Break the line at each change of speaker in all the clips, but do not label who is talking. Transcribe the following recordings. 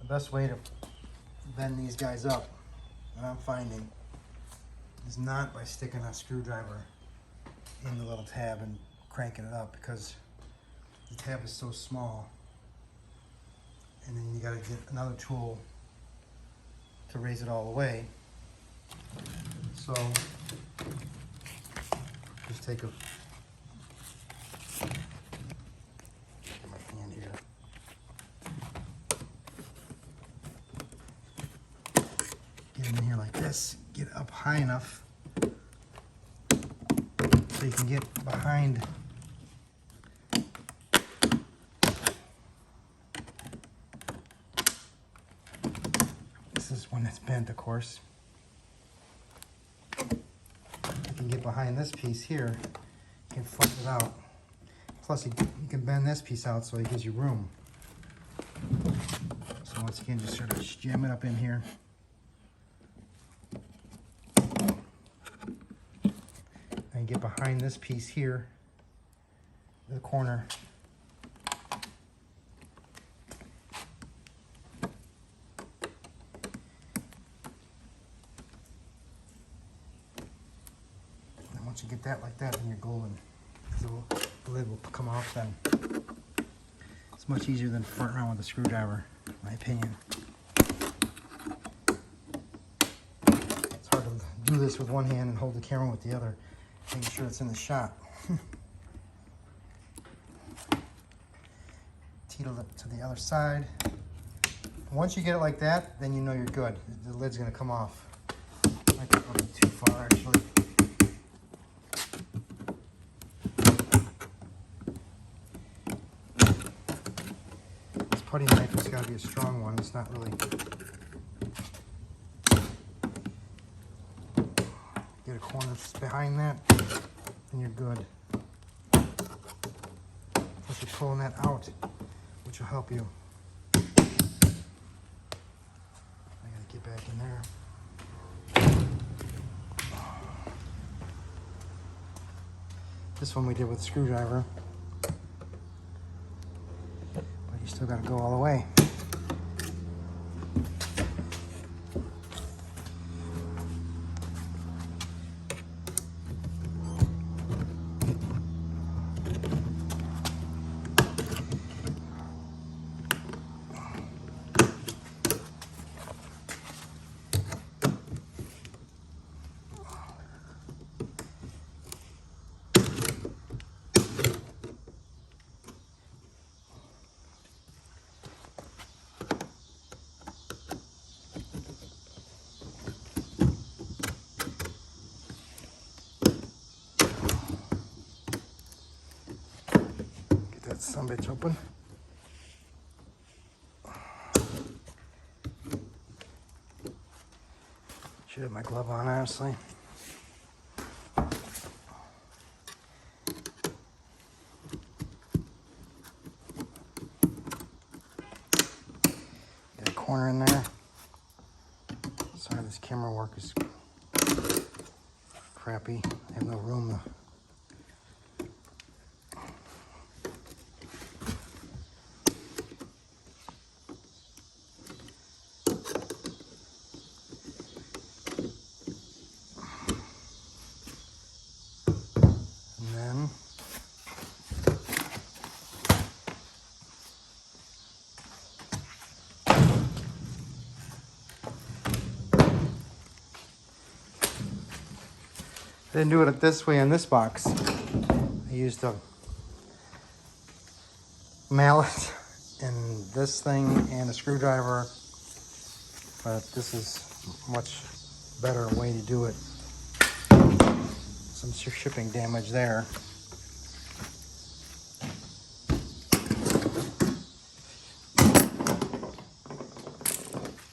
The best way to bend these guys up, that I'm finding, is not by sticking a screwdriver in the little tab and cranking it up, because the tab is so small. And then you gotta get another tool to raise it all the way. So just take my hand here. Get it in here like this. Get it up high enough so you can get behind when it's bent, of course. You can get behind this piece here, you can flatten it out. Plus you can bend this piece out so it gives you room. So once again, just sort of jam it up in here. And get behind this piece here, the corner. Once you get that like that, then you're golden. The lid will come off then. It's much easier than farting around with a screwdriver, in my opinion. It's hard to do this with one hand and hold the camera with the other, making sure it's in the shot. Teetle it to the other side. Once you get it like that, then you know you're good. The lid's gonna come off. Might be a little bit too far, actually. Putty knife has got to be a strong one. It's not really. Get a corner behind that, and you're good. Plus you're pulling that out, which will help you. I gotta get back in there. This one we did with a screwdriver. You still got to go all the way. That sumbitch open. Should have my glove on, honestly. Got a corner in there. Sorry, this camera work is crappy. I have no room to. I didn't do it this way on this box. I used a mallet and this thing and a screwdriver, but this is a much better way to do it. Some shipping damage there.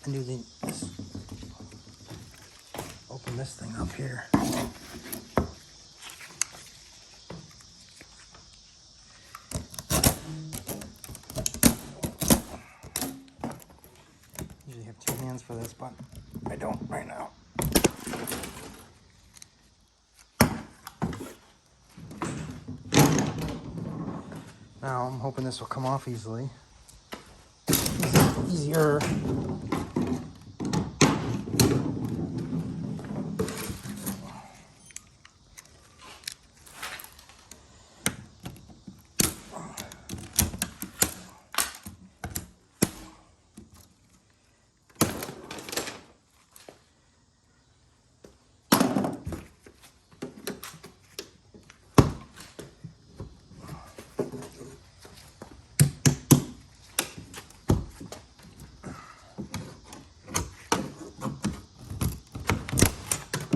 And do this. Open this thing up here. Usually have two hands for this, but I don't right now. Now I'm hoping this will come off easily. easier.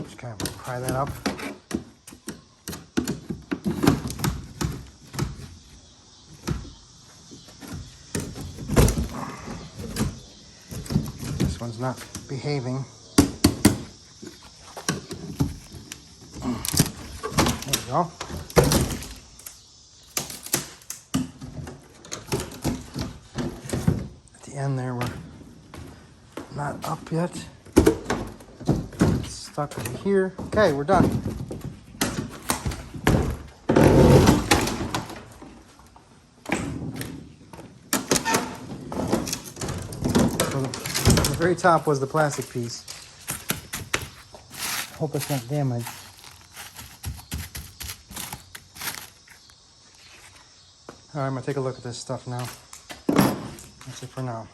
Just kind of pry that up. This one's not behaving. There we go. At the end there, we're not up yet. It's stuck over here. Okay, we're done. So the very top was the plastic piece. Hope it's not damaged. All right, I'm gonna take a look at this stuff now. That's it for now.